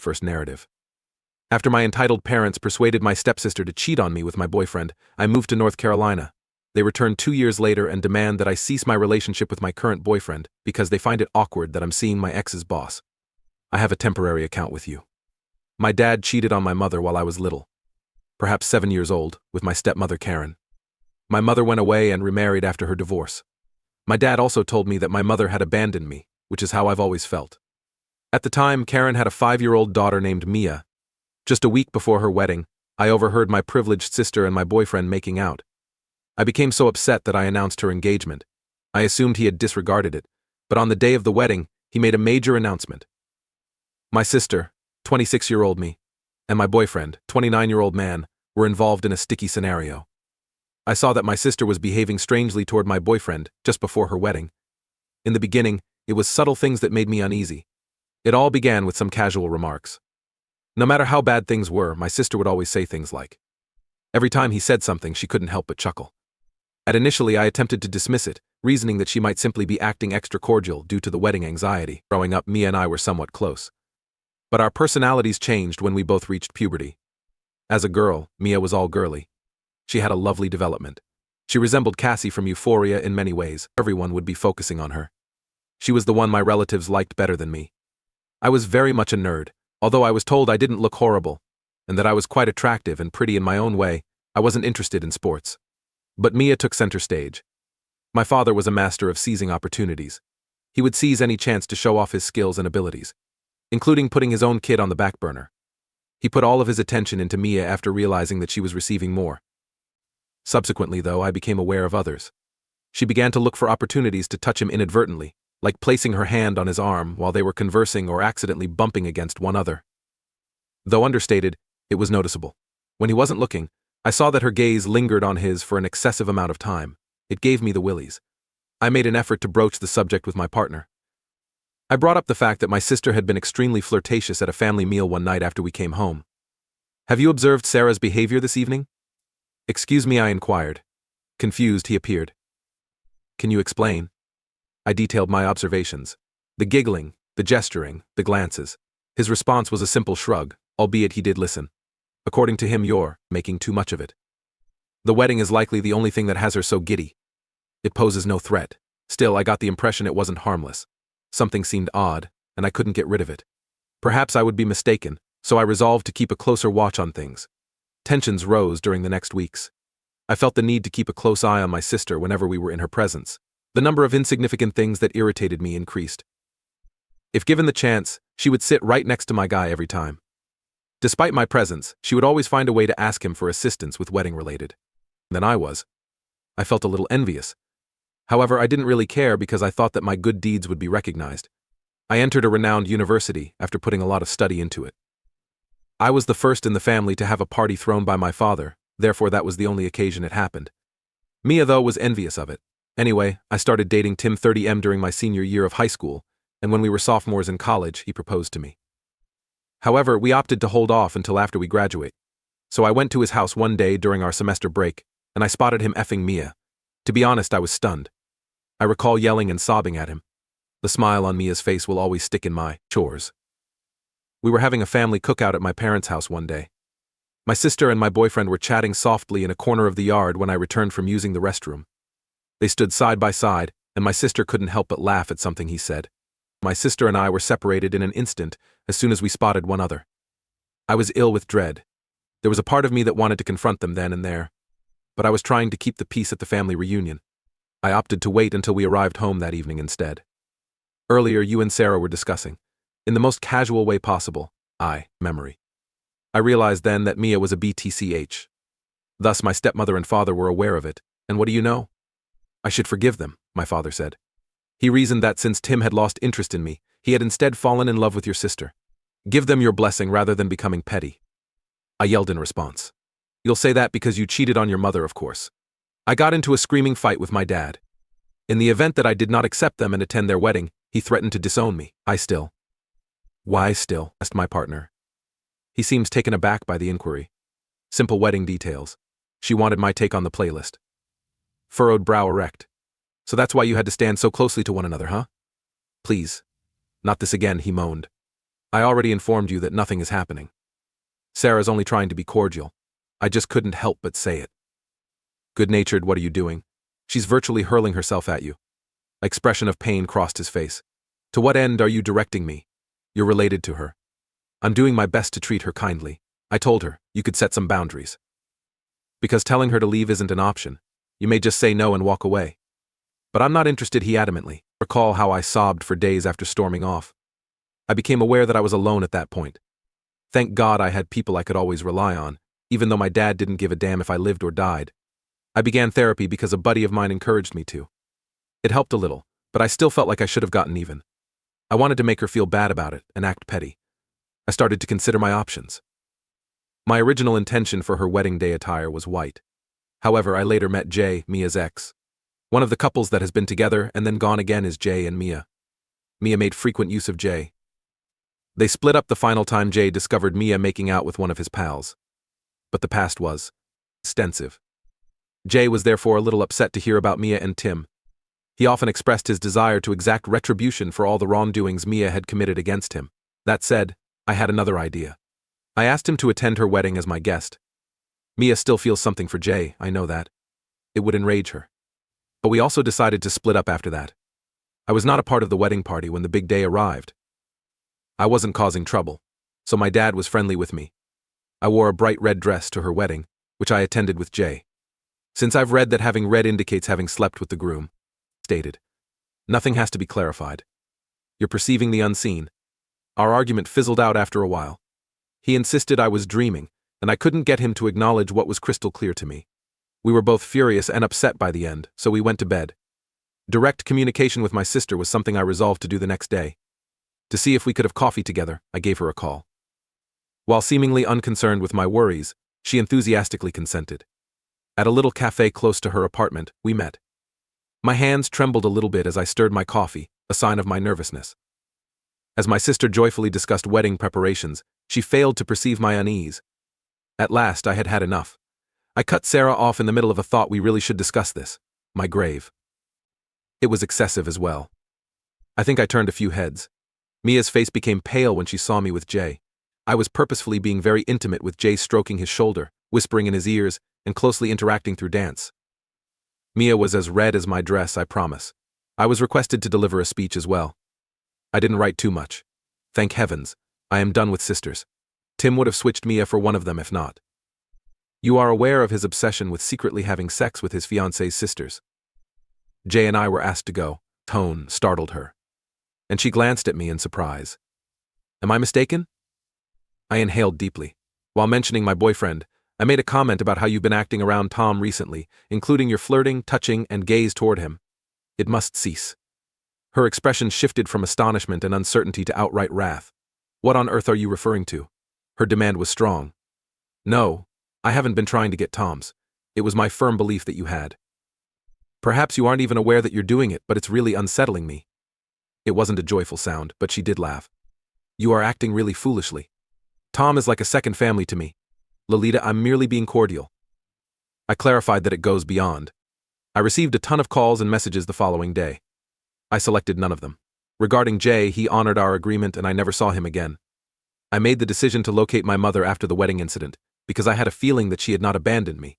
first narrative. After my entitled parents persuaded my stepsister to cheat on me with my boyfriend, I moved to North Carolina. They returned 2 years later and demand that I cease my relationship with my current boyfriend because they find it awkward that I'm seeing my ex's boss. I have a temporary account with you. My dad cheated on my mother while I was little, perhaps 7 years old, with my stepmother Karen. My mother went away and remarried after her divorce. My dad also told me that my mother had abandoned me, which is how I've always felt. At the time, Karen had a 5-year-old daughter named Mia. Just a week before her wedding, I overheard my privileged sister and my boyfriend making out. I became so upset that I announced her engagement. I assumed he had disregarded it, but on the day of the wedding, he made a major announcement. My sister, 26-year-old me, and my boyfriend, 29-year-old man, were involved in a sticky scenario. I saw that my sister was behaving strangely toward my boyfriend just before her wedding. In the beginning, it was subtle things that made me uneasy. It all began with some casual remarks. No matter how bad things were, my sister would always say things like, every time he said something, she couldn't help but chuckle. Initially, I attempted to dismiss it, reasoning that she might simply be acting extra cordial due to the wedding anxiety. Growing up, Mia and I were somewhat close. But our personalities changed when we both reached puberty. As a girl, Mia was all girly. She had a lovely development. She resembled Cassie from Euphoria in many ways. Everyone would be focusing on her. She was the one my relatives liked better than me. I was very much a nerd. Although I was told I didn't look horrible, and that I was quite attractive and pretty in my own way, I wasn't interested in sports. But Mia took center stage. My father was a master of seizing opportunities. He would seize any chance to show off his skills and abilities, including putting his own kid on the back burner. He put all of his attention into Mia after realizing that she was receiving more. Subsequently, though, I became aware of others. She began to look for opportunities to touch him inadvertently, like placing her hand on his arm while they were conversing or accidentally bumping against one another. Though understated, it was noticeable. When he wasn't looking, I saw that her gaze lingered on his for an excessive amount of time. It gave me the willies. I made an effort to broach the subject with my partner. I brought up the fact that my sister had been extremely flirtatious at a family meal one night after we came home. Have you observed Sarah's behavior this evening? Excuse me, I inquired. Confused, he appeared. Can you explain? I detailed my observations. The giggling, the gesturing, the glances. His response was a simple shrug, albeit he did listen. According to him, you're making too much of it. The wedding is likely the only thing that has her so giddy. It poses no threat. Still, I got the impression it wasn't harmless. Something seemed odd, and I couldn't get rid of it. Perhaps I would be mistaken, so I resolved to keep a closer watch on things. Tensions rose during the next weeks. I felt the need to keep a close eye on my sister whenever we were in her presence. The number of insignificant things that irritated me increased. If given the chance, she would sit right next to my guy every time. Despite my presence, she would always find a way to ask him for assistance with wedding-related. Than I was. I felt a little envious. However, I didn't really care because I thought that my good deeds would be recognized. I entered a renowned university after putting a lot of study into it. I was the first in the family to have a party thrown by my father, therefore that was the only occasion it happened. Mia, though, was envious of it. Anyway, I started dating Tim 30M during my senior year of high school, and when we were sophomores in college, he proposed to me. However, we opted to hold off until after we graduate. So I went to his house one day during our semester break, and I spotted him effing Mia. To be honest, I was stunned. I recall yelling and sobbing at him. The smile on Mia's face will always stick in my chores. We were having a family cookout at my parents' house one day. My sister and my boyfriend were chatting softly in a corner of the yard when I returned from using the restroom. They stood side by side, and my sister couldn't help but laugh at something he said. My sister and I were separated in an instant as soon as we spotted one other. I was ill with dread. There was a part of me that wanted to confront them then and there, but I was trying to keep the peace at the family reunion. I opted to wait until we arrived home that evening instead. Earlier, you and Sarah were discussing, in the most casual way possible, memory. I realized then that Mia was a BTCH. Thus, my stepmother and father were aware of it, and what do you know? I should forgive them, my father said. He reasoned that since Tim had lost interest in me, he had instead fallen in love with your sister. Give them your blessing rather than becoming petty. I yelled in response. You'll say that because you cheated on your mother, of course. I got into a screaming fight with my dad. In the event that I did not accept them and attend their wedding, he threatened to disown me. Why still? Asked my partner. He seems taken aback by the inquiry. Simple wedding details. She wanted my take on the playlist. Furrowed brow erect. So that's why you had to stand so closely to one another, huh? Please. Not this again, he moaned. I already informed you that nothing is happening. Sarah's only trying to be cordial. I just couldn't help but say it. Good-natured, what are you doing? She's virtually hurling herself at you. Expression of pain crossed his face. To what end are you directing me? You're related to her. I'm doing my best to treat her kindly. I told her, you could set some boundaries. Because telling her to leave isn't an option. You may just say no and walk away. But I'm not interested, he adamantly. Recall how I sobbed for days after storming off. I became aware that I was alone at that point. Thank God I had people I could always rely on, even though my dad didn't give a damn if I lived or died. I began therapy because a buddy of mine encouraged me to. It helped a little, but I still felt like I should have gotten even. I wanted to make her feel bad about it and act petty. I started to consider my options. My original intention for her wedding day attire was white. However, I later met Jay, Mia's ex. One of the couples that has been together and then gone again is Jay and Mia. Mia made frequent use of Jay. They split up the final time Jay discovered Mia making out with one of his pals. But the past was extensive. Jay was therefore a little upset to hear about Mia and Tim. He often expressed his desire to exact retribution for all the wrongdoings Mia had committed against him. That said, I had another idea. I asked him to attend her wedding as my guest. Mia still feels something for Jay, I know that. It would enrage her. But we also decided to split up after that. I was not a part of the wedding party when the big day arrived. I wasn't causing trouble, so my dad was friendly with me. I wore a bright red dress to her wedding, which I attended with Jay. Since I've read that having red indicates having slept with the groom, stated. Nothing has to be clarified. You're perceiving the unseen. Our argument fizzled out after a while. He insisted I was dreaming, and I couldn't get him to acknowledge what was crystal clear to me. We were both furious and upset by the end, so we went to bed. Direct communication with my sister was something I resolved to do the next day. To see if we could have coffee together, I gave her a call. While seemingly unconcerned with my worries, she enthusiastically consented. At a little cafe close to her apartment, we met. My hands trembled a little bit as I stirred my coffee, a sign of my nervousness. As my sister joyfully discussed wedding preparations, she failed to perceive my unease. At last, I had had enough. I cut Sarah off in the middle of a thought we really should discuss this. My grave. It was excessive as well. I think I turned a few heads. Mia's face became pale when she saw me with Jay. I was purposefully being very intimate with Jay, stroking his shoulder, whispering in his ears, and closely interacting through dance. Mia was as red as my dress, I promise. I was requested to deliver a speech as well. I didn't write too much. Thank heavens, I am done with sisters. Tim would have switched Mia for one of them if not. You are aware of his obsession with secretly having sex with his fiancé's sisters. Jay and I were asked to go. Tone startled her. And she glanced at me in surprise. Am I mistaken? I inhaled deeply. While mentioning my boyfriend, I made a comment about how you've been acting around Tom recently, including your flirting, touching, and gaze toward him. It must cease. Her expression shifted from astonishment and uncertainty to outright wrath. What on earth are you referring to? Her demand was strong. No, I haven't been trying to get Tom's. It was my firm belief that you had. Perhaps you aren't even aware that you're doing it, but it's really unsettling me. It wasn't a joyful sound, but she did laugh. You are acting really foolishly. Tom is like a second family to me. Lolita, I'm merely being cordial. I clarified that it goes beyond. I received a ton of calls and messages the following day. I selected none of them. Regarding Jay, he honored our agreement and I never saw him again. I made the decision to locate my mother after the wedding incident, because I had a feeling that she had not abandoned me.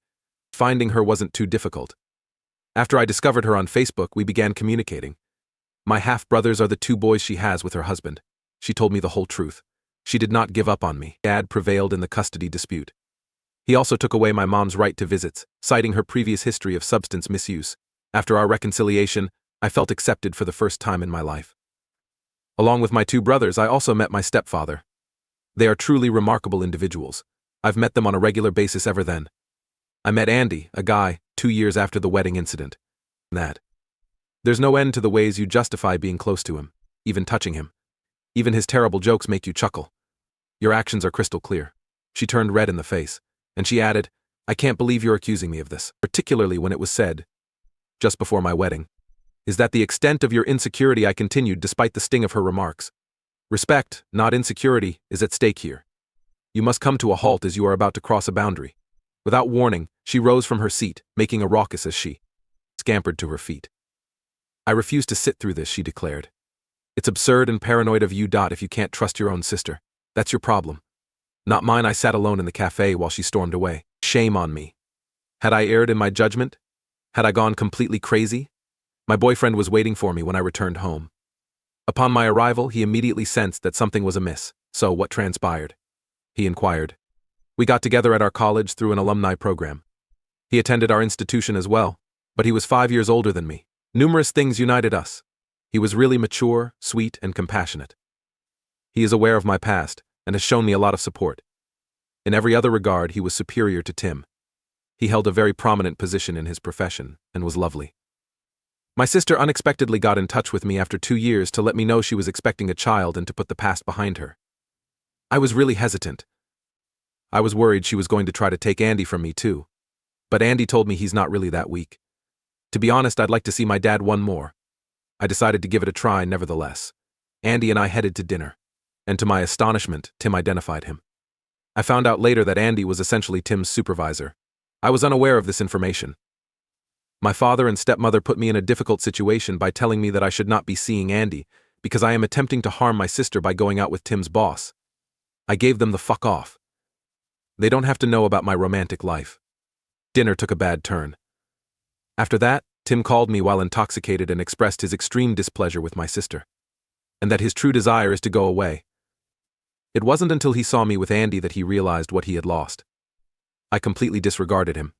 Finding her wasn't too difficult. After I discovered her on Facebook, we began communicating. My half-brothers are the two boys she has with her husband. She told me the whole truth. She did not give up on me. Dad prevailed in the custody dispute. He also took away my mom's right to visits, citing her previous history of substance misuse. After our reconciliation, I felt accepted for the first time in my life. Along with my two brothers, I also met my stepfather. They are truly remarkable individuals. I've met them on a regular basis ever then. I met Andy, a guy, 2 years after the wedding incident. There's no end to the ways you justify being close to him, even touching him. Even his terrible jokes make you chuckle. Your actions are crystal clear. She turned red in the face, and she added, I can't believe you're accusing me of this, particularly when it was said just before my wedding. Is that the extent of your insecurity? I continued despite the sting of her remarks. Respect, not insecurity, is at stake here. You must come to a halt as you are about to cross a boundary. Without warning, she rose from her seat, making a raucous as she scampered to her feet. I refuse to sit through this, she declared. It's absurd and paranoid of you. If you can't trust your own sister. That's your problem. Not mine. I sat alone in the cafe while she stormed away. Shame on me. Had I erred in my judgment? Had I gone completely crazy? My boyfriend was waiting for me when I returned home. Upon my arrival, he immediately sensed that something was amiss. So, what transpired? He inquired. We got together at our college through an alumni program. He attended our institution as well, but he was 5 years older than me. Numerous things united us. He was really mature, sweet, and compassionate. He is aware of my past and has shown me a lot of support. In every other regard, he was superior to Tim. He held a very prominent position in his profession and was lovely. My sister unexpectedly got in touch with me after 2 years to let me know she was expecting a child and to put the past behind her. I was really hesitant. I was worried she was going to try to take Andy from me too. But Andy told me he's not really that weak. To be honest, I'd like to see my dad one more. I decided to give it a try nevertheless. Andy and I headed to dinner. And to my astonishment, Tim identified him. I found out later that Andy was essentially Tim's supervisor. I was unaware of this information. My father and stepmother put me in a difficult situation by telling me that I should not be seeing Andy because I am attempting to harm my sister by going out with Tim's boss. I gave them the fuck off. They don't have to know about my romantic life. Dinner took a bad turn. After that, Tim called me while intoxicated and expressed his extreme displeasure with my sister, and that his true desire is to go away. It wasn't until he saw me with Andy that he realized what he had lost. I completely disregarded him.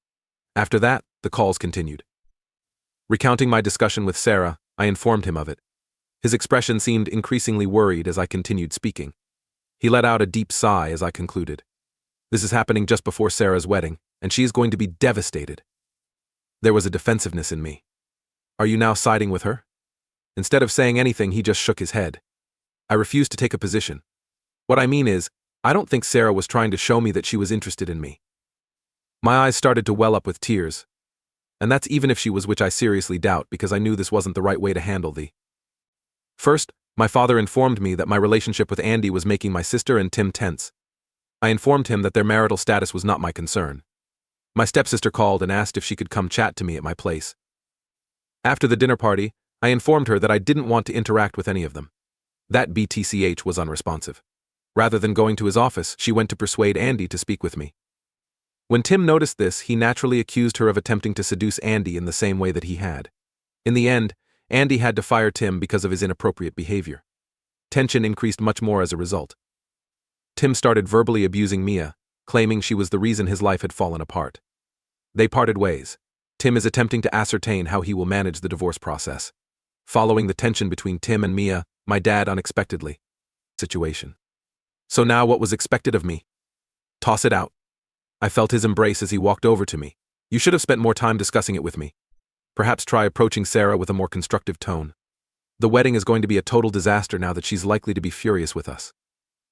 After that, the calls continued. Recounting my discussion with Sarah, I informed him of it. His expression seemed increasingly worried as I continued speaking. He let out a deep sigh as I concluded. This is happening just before Sarah's wedding, and she is going to be devastated. There was a defensiveness in me. Are you now siding with her? Instead of saying anything, he just shook his head. I refused to take a position. What I mean is, I don't think Sarah was trying to show me that she was interested in me. My eyes started to well up with tears. And that's even if she was, which I seriously doubt because I knew this wasn't the right way to handle the. First, my father informed me that my relationship with Andy was making my sister and Tim tense. I informed him that their marital status was not my concern. My stepsister called and asked if she could come chat to me at my place. After the dinner party, I informed her that I didn't want to interact with any of them. That BTCH was unresponsive. Rather than going to his office, she went to persuade Andy to speak with me. When Tim noticed this, he naturally accused her of attempting to seduce Andy in the same way that he had. In the end, Andy had to fire Tim because of his inappropriate behavior. Tension increased much more as a result. Tim started verbally abusing Mia, claiming she was the reason his life had fallen apart. They parted ways. Tim is attempting to ascertain how he will manage the divorce process. Following the tension between Tim and Mia, my dad unexpectedly. Situation. So now what was expected of me? Toss it out. I felt his embrace as he walked over to me. You should have spent more time discussing it with me. Perhaps try approaching Sarah with a more constructive tone. The wedding is going to be a total disaster now that she's likely to be furious with us.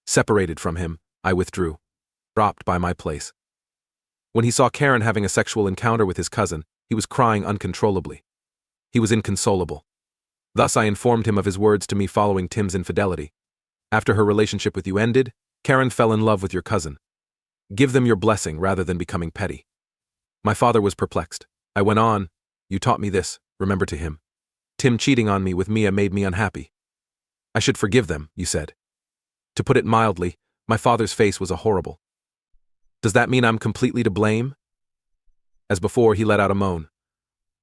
Separated from him, I withdrew, dropped by my place. When he saw Karen having a sexual encounter with his cousin, he was crying uncontrollably. He was inconsolable. Thus I informed him of his words to me following Tim's infidelity. After her relationship with you ended, Karen fell in love with your cousin. Give them your blessing rather than becoming petty. My father was perplexed. I went on, you taught me this, remember to him. Tim cheating on me with Mia made me unhappy. I should forgive them, you said. To put it mildly, my father's face was a horrible. Does that mean I'm completely to blame? As before, he let out a moan.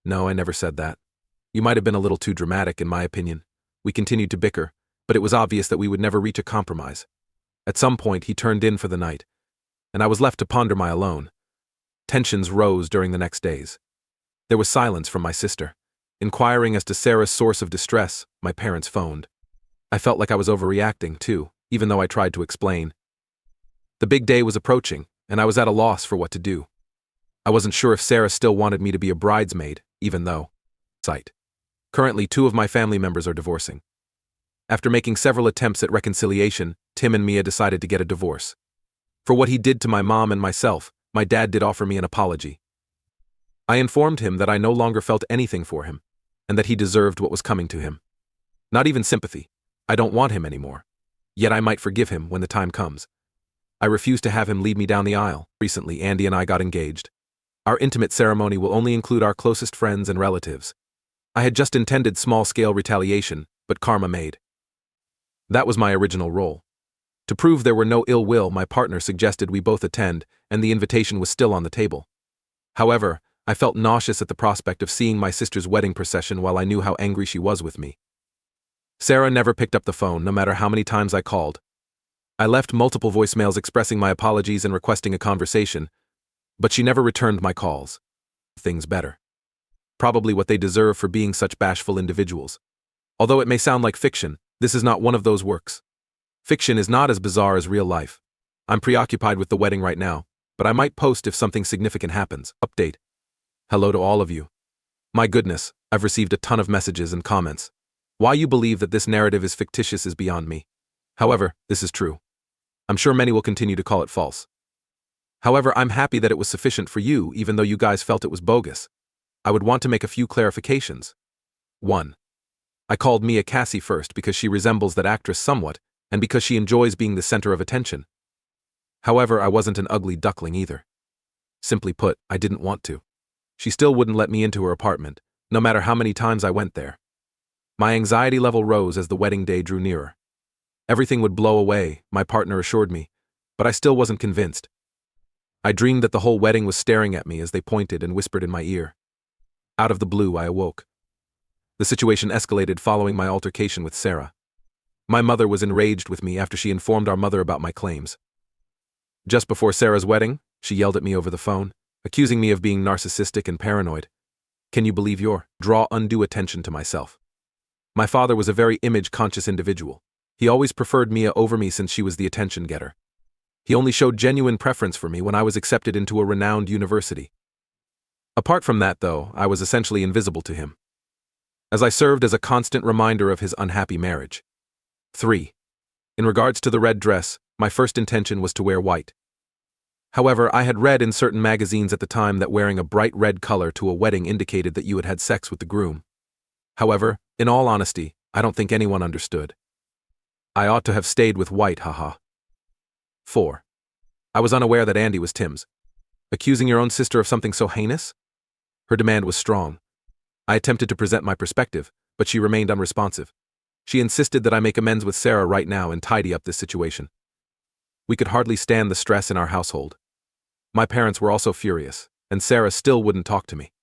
No, I never said that. You might have been a little too dramatic, in my opinion. We continued to bicker, but it was obvious that we would never reach a compromise. At some point, he turned in for the night, and I was left to ponder my alone. Tensions rose during the next days. There was silence from my sister. Inquiring as to Sarah's source of distress, my parents phoned. I felt like I was overreacting, too, even though I tried to explain. The big day was approaching, and I was at a loss for what to do. I wasn't sure if Sarah still wanted me to be a bridesmaid, even though. Currently, 2 of my family members are divorcing. After making several attempts at reconciliation, Tim and Mia decided to get a divorce. For what he did to my mom and myself, my dad did offer me an apology. I informed him that I no longer felt anything for him, and that he deserved what was coming to him. Not even sympathy. I don't want him anymore. Yet I might forgive him when the time comes. I refuse to have him lead me down the aisle. Recently, Andy and I got engaged. Our intimate ceremony will only include our closest friends and relatives. I had just intended small-scale retaliation, but karma made. That was my original role. To prove there were no ill will, my partner suggested we both attend, and the invitation was still on the table. However, I felt nauseous at the prospect of seeing my sister's wedding procession while I knew how angry she was with me. Sarah never picked up the phone, no matter how many times I called. I left multiple voicemails expressing my apologies and requesting a conversation, but she never returned my calls. Things better. Probably what they deserve for being such bashful individuals. Although it may sound like fiction, this is not one of those works. Fiction is not as bizarre as real life. I'm preoccupied with the wedding right now, but I might post if something significant happens. Update. Hello to all of you. My goodness, I've received a ton of messages and comments. Why you believe that this narrative is fictitious is beyond me. However, this is true. I'm sure many will continue to call it false. However, I'm happy that it was sufficient for you, even though you guys felt it was bogus. I would want to make a few clarifications. 1. I called Mia Cassie first because she resembles that actress somewhat, and because she enjoys being the center of attention. However, I wasn't an ugly duckling either. Simply put, I didn't want to. She still wouldn't let me into her apartment, no matter how many times I went there. My anxiety level rose as the wedding day drew nearer. Everything would blow away, my partner assured me, but I still wasn't convinced. I dreamed that the whole wedding was staring at me as they pointed and whispered in my ear. Out of the blue, I awoke. The situation escalated following my altercation with Sarah. My mother was enraged with me after she informed our mother about my claims. Just before Sarah's wedding, she yelled at me over the phone, accusing me of being narcissistic and paranoid. Can you believe draw undue attention to myself? My father was a very image-conscious individual. He always preferred Mia over me since she was the attention-getter. He only showed genuine preference for me when I was accepted into a renowned university. Apart from that, though, I was essentially invisible to him, as I served as a constant reminder of his unhappy marriage. 3. In regards to the red dress, my first intention was to wear white. However, I had read in certain magazines at the time that wearing a bright red color to a wedding indicated that you had had sex with the groom. However, in all honesty, I don't think anyone understood. I ought to have stayed with white, haha. 4. I was unaware that Andy was Tim's. Accusing your own sister of something so heinous? Her demand was strong. I attempted to present my perspective, but she remained unresponsive. She insisted that I make amends with Sarah right now and tidy up this situation. We could hardly stand the stress in our household. My parents were also furious, and Sarah still wouldn't talk to me.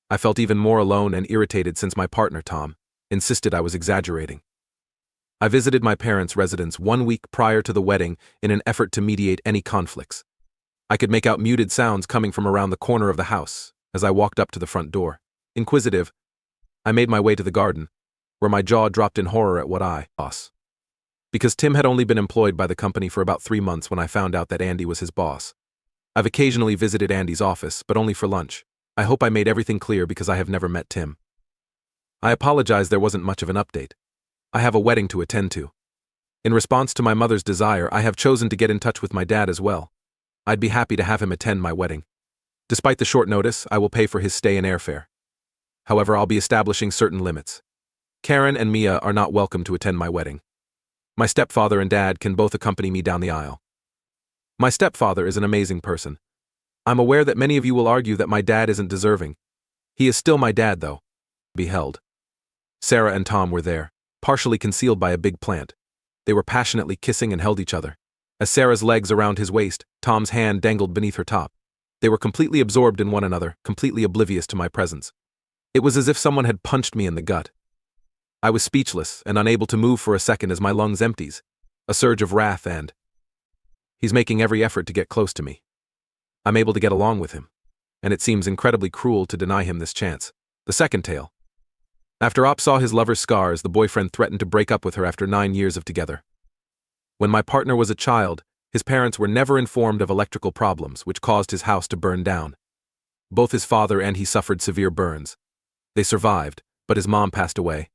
I felt even more alone and irritated since my partner, Tom, insisted I was exaggerating. I visited my parents' residence 1 week prior to the wedding in an effort to mediate any conflicts. I could make out muted sounds coming from around the corner of the house as I walked up to the front door. Inquisitive, I made my way to the garden, where my jaw dropped in horror at what I boss. Because Tim had only been employed by the company for about 3 months when I found out that Andy was his boss. I've occasionally visited Andy's office, but only for lunch. I hope I made everything clear because I have never met Tim. I apologize there wasn't much of an update. I have a wedding to attend to. In response to my mother's desire, I have chosen to get in touch with my dad as well. I'd be happy to have him attend my wedding. Despite the short notice, I will pay for his stay and airfare. However, I'll be establishing certain limits. Karen and Mia are not welcome to attend my wedding. My stepfather and dad can both accompany me down the aisle. My stepfather is an amazing person. I'm aware that many of you will argue that my dad isn't deserving. He is still my dad, though. Beheld. Sarah and Tom were there, partially concealed by a big plant. They were passionately kissing and held each other. As Sarah's legs around his waist, Tom's hand dangled beneath her top. They were completely absorbed in one another, completely oblivious to my presence. It was as if someone had punched me in the gut. I was speechless and unable to move for a second as my lungs empties. A surge of wrath and... He's making every effort to get close to me. I'm able to get along with him, and it seems incredibly cruel to deny him this chance. The second tale. After Op saw his lover's scars, the boyfriend threatened to break up with her after 9 years of together. When my partner was a child, his parents were never informed of electrical problems, which caused his house to burn down. Both his father and he suffered severe burns. They survived, but his mom passed away.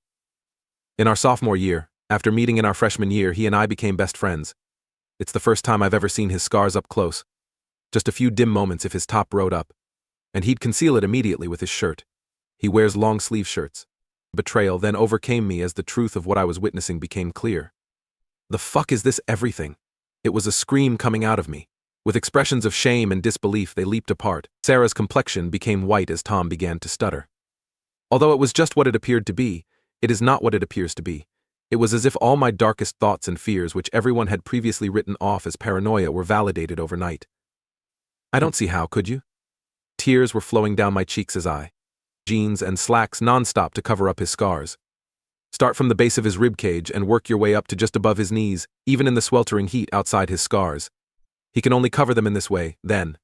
In our sophomore year, after meeting in our freshman year, he and I became best friends. It's the first time I've ever seen his scars up close. Just a few dim moments if his top rode up, and he'd conceal it immediately with his shirt. He wears long-sleeve shirts. Betrayal then overcame me as the truth of what I was witnessing became clear. The fuck is this everything? It was a scream coming out of me. With expressions of shame and disbelief, they leaped apart. Sarah's complexion became white as Tom began to stutter. Although it was just what it appeared to be, it is not what it appears to be. It was as if all my darkest thoughts and fears, which everyone had previously written off as paranoia, were validated overnight. I don't see how, could you? Tears were flowing down my cheeks as I jeans and slacks nonstop to cover up his scars. Start from the base of his rib cage and work your way up to just above his knees, even in the sweltering heat outside his scars. He can only cover them in this way, then.